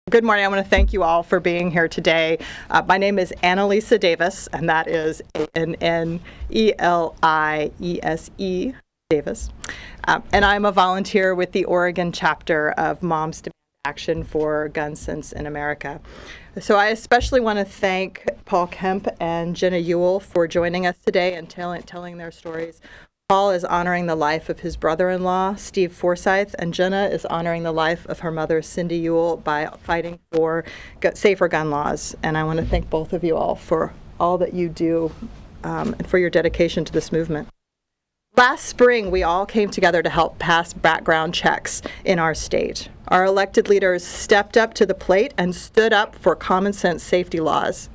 Good morning. I want to thank you all for being here today. My name is Annalisa Davis, and that is A-N-N-E-L-I-E-S-E Davis. And I'm a volunteer with the Oregon chapter of Moms Demand Action for Gun Sense in America. So I especially want to thank Paul Kemp and Jenna Ewell for joining us today and telling their stories. Paul is honoring the life of his brother-in-law, Steve Forsyth, and Jenna is honoring the life of her mother, Cindy Ewell, by fighting for safer gun laws. And I want to thank both of you all for all that you do and for your dedication to this movement. Last spring, we all came together to help pass background checks in our state. Our elected leaders stepped up to the plate and stood up for common sense safety laws.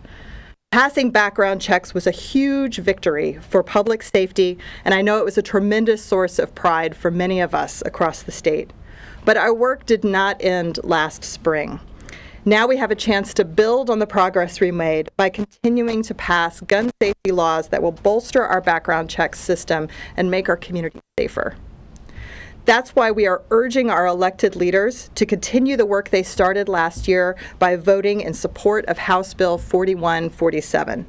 Passing background checks was a huge victory for public safety, and I know it was a tremendous source of pride for many of us across the state. But our work did not end last spring. Now we have a chance to build on the progress we made by continuing to pass gun safety laws that will bolster our background check system and make our community safer. That's why we are urging our elected leaders to continue the work they started last year by voting in support of House Bill 4147.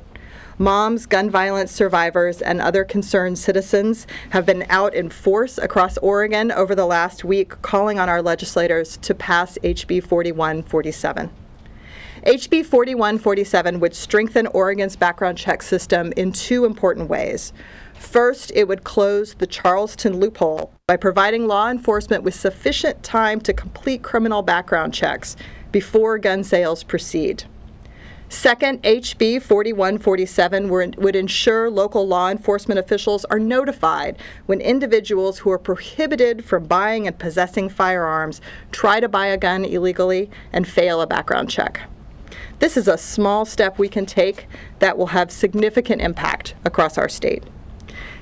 Moms, gun violence survivors, and other concerned citizens have been out in force across Oregon over the last week, calling on our legislators to pass HB 4147. HB 4147 would strengthen Oregon's background check system in two important ways. First, it would close the Charleston loophole by providing law enforcement with sufficient time to complete criminal background checks before gun sales proceed. Second, HB 4147 would ensure local law enforcement officials are notified when individuals who are prohibited from buying and possessing firearms try to buy a gun illegally and fail a background check. This is a small step we can take that will have significant impact across our state.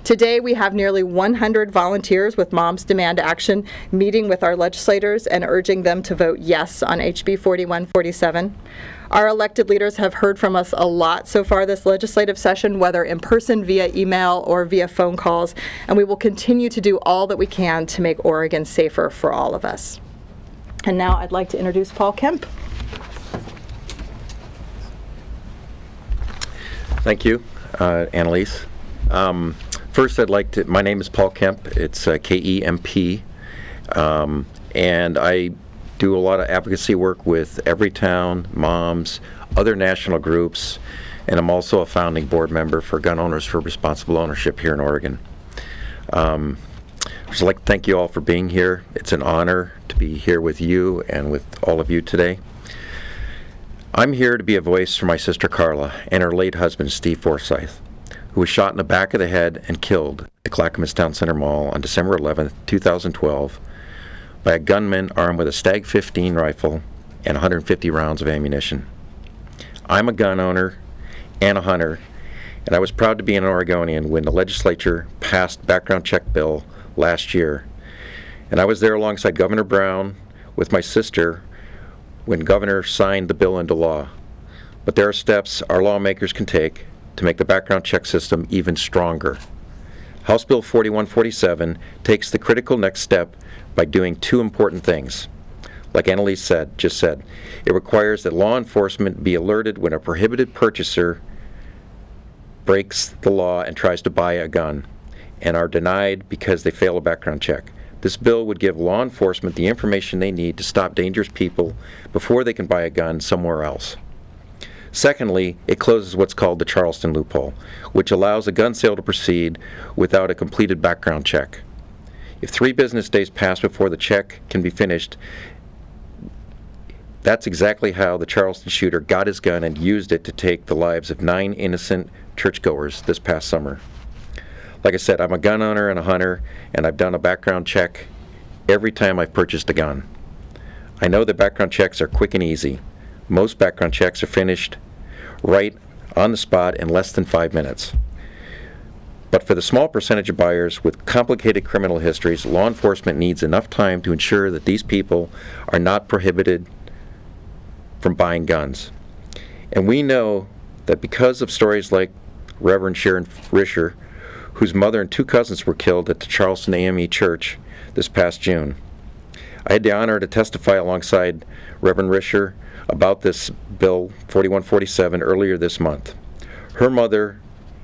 Today, we have nearly 100 volunteers with Moms Demand Action meeting with our legislators and urging them to vote yes on HB 4147. Our elected leaders have heard from us a lot so far this legislative session, whether in person, via email, or via phone calls, and we will continue to do all that we can to make Oregon safer for all of us. And now I'd like to introduce Paul Kemp. Thank you, Annalise. First, my name is Paul Kemp. It's K-E-M-P, and I do a lot of advocacy work with Everytown, Moms, other national groups, and I'm also a founding board member for Gun Owners for Responsible Ownership here in Oregon. I'd just like to thank you all for being here. It's an honor to be here with you and with all of you today. I'm here to be a voice for my sister Carla and her late husband Steve Forsyth, who was shot in the back of the head and killed at the Clackamas Town Center Mall on December 11, 2012, by a gunman armed with a Stag 15 rifle and 150 rounds of ammunition. I'm a gun owner and a hunter, and I was proud to be an Oregonian when the legislature passed background check bill last year. And I was there alongside Governor Brown with my sister when Governor signed the bill into law. But there are steps our lawmakers can take to make the background check system even stronger. House Bill 4147 takes the critical next step by doing two important things. Like Annalise just said, it requires that law enforcement be alerted when a prohibited purchaser breaks the law and tries to buy a gun and are denied because they fail a background check. This bill would give law enforcement the information they need to stop dangerous people before they can buy a gun somewhere else. Secondly, it closes what's called the Charleston loophole, which allows a gun sale to proceed without a completed background check. If 3 business days pass before the check can be finished, that's exactly how the Charleston shooter got his gun and used it to take the lives of 9 innocent churchgoers this past summer. Like I said, I'm a gun owner and a hunter, and I've done a background check every time I've purchased a gun. I know that background checks are quick and easy. Most background checks are finished right on the spot in less than 5 minutes. But for the small percentage of buyers with complicated criminal histories, law enforcement needs enough time to ensure that these people are not prohibited from buying guns. And we know that because of stories like Reverend Sharon Risher, whose mother and 2 cousins were killed at the Charleston AME Church this past June, I had the honor to testify alongside Reverend Risher about this Bill 4147 earlier this month. Her mother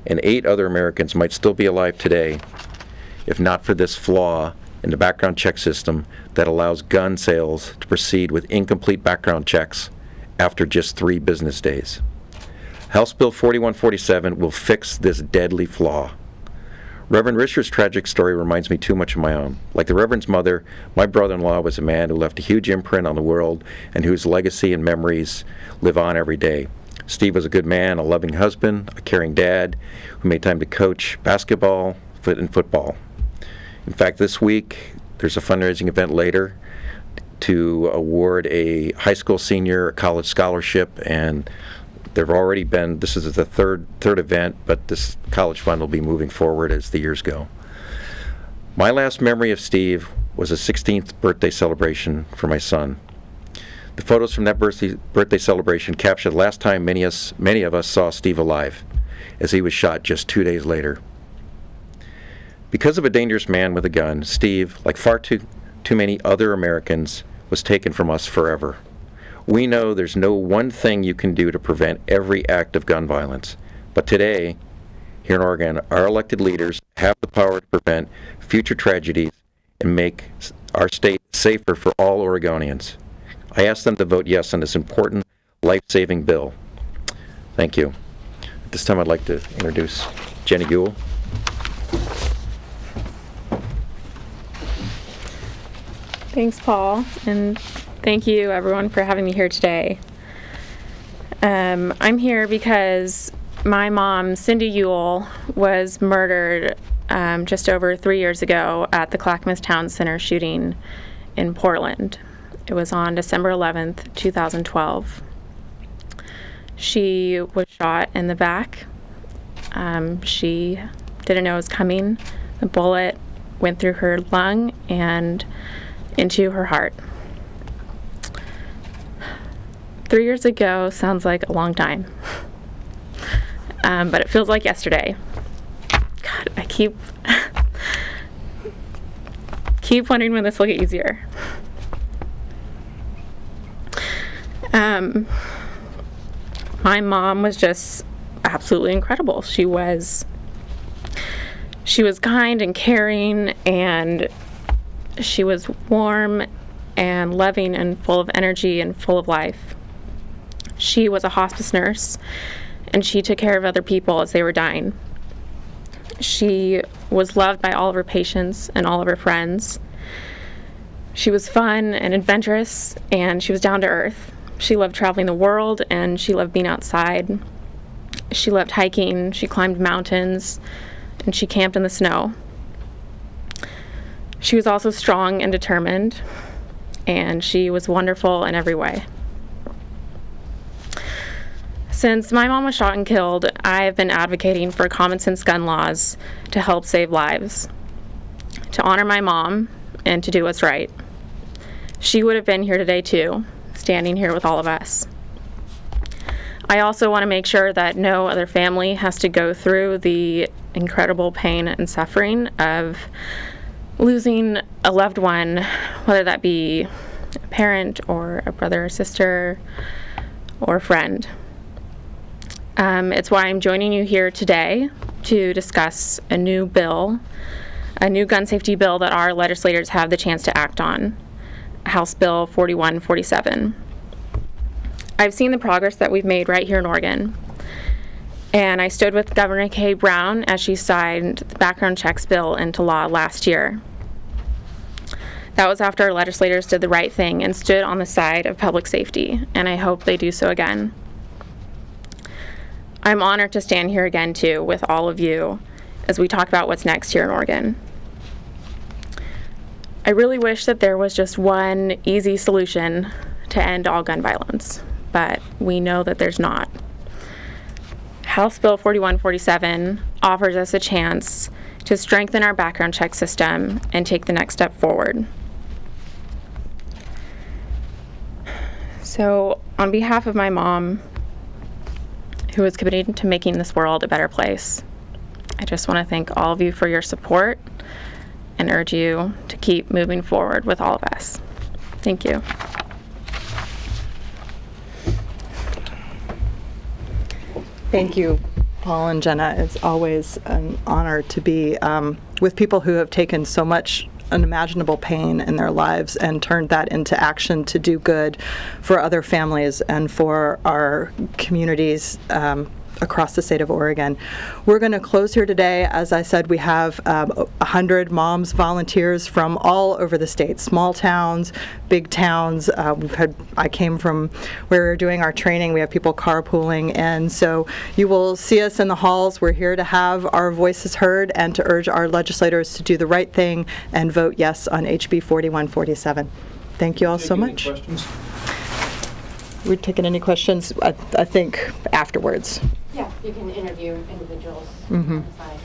and 8 other Americans might still be alive today if not for this flaw in the background check system that allows gun sales to proceed with incomplete background checks after just 3 business days. House Bill 4147 will fix this deadly flaw. Reverend Risher's tragic story reminds me too much of my own. Like the Reverend's mother, my brother-in-law was a man who left a huge imprint on the world and whose legacy and memories live on every day. Steve was a good man, a loving husband, a caring dad who made time to coach basketball and football. In fact, this week, there's a fundraising event later to award a high school senior a college scholarship, and there have already been, this is the third event, but this college fund will be moving forward as the years go. My last memory of Steve was a 16th birthday celebration for my son. The photos from that birthday celebration captured the last time many of us saw Steve alive, as he was shot just 2 days later. Because of a dangerous man with a gun, Steve, like far too many other Americans, was taken from us forever. We know there's no one thing you can do to prevent every act of gun violence. But today, here in Oregon, our elected leaders have the power to prevent future tragedies and make our state safer for all Oregonians. I ask them to vote yes on this important, life-saving bill. Thank you. At this time, I'd like to introduce Jenny Guhl. Thanks, Paul, and thank you, everyone, for having me here today. I'm here because my mom, Cindy Guhl, was murdered just over 3 years ago at the Clackamas Town Center shooting in Portland. It was on December 11th, 2012. She was shot in the back. She didn't know it was coming. The bullet went through her lung and into her heart. 3 years ago sounds like a long time, but it feels like yesterday. God, I keep wondering when this will get easier. My mom was just absolutely incredible. She was kind and caring, and she was warm and loving and full of energy and full of life. She was a hospice nurse, and she took care of other people as they were dying. She was loved by all of her patients and all of her friends. She was fun and adventurous, and she was down to earth. She loved traveling the world, and she loved being outside. She loved hiking, she climbed mountains, and she camped in the snow. She was also strong and determined, and she was wonderful in every way. Since my mom was shot and killed, I have been advocating for common sense gun laws to help save lives, to honor my mom, and to do what's right. She would have been here today too, standing here with all of us. I also want to make sure that no other family has to go through the incredible pain and suffering of losing a loved one, whether that be a parent or a brother or sister or a friend. It's why I'm joining you here today to discuss a new bill, a new gun safety bill that our legislators have the chance to act on, House Bill 4147. I've seen the progress that we've made right here in Oregon, and I stood with Governor Kay Brown as she signed the background checks bill into law last year. That was after our legislators did the right thing and stood on the side of public safety, and I hope they do so again. I'm honored to stand here again too with all of you as we talk about what's next here in Oregon. I really wish that there was just one easy solution to end all gun violence, but we know that there's not. House Bill 4147 offers us a chance to strengthen our background check system and take the next step forward. So, on behalf of my mom, who is committed to making this world a better place, I just want to thank all of you for your support and urge you to keep moving forward with all of us. Thank you. Thank you, Paul and Jenna. It's always an honor to be with people who have taken so much unimaginable pain in their lives and turned that into action to do good for other families and for our communities across the state of Oregon. We're going to close here today. As I said, we have 100 moms, volunteers from all over the state, small towns, big towns. I came from where we were doing our training. We have people carpooling, and so you will see us in the halls. We're here to have our voices heard and to urge our legislators to do the right thing and vote yes on HB 4147. Thank you all so much. Questions? We're taking any questions, I think, afterwards. Yeah, you can interview individuals Mm-hmm. on the side.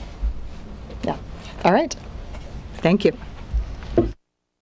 Yeah. All right. Thank you.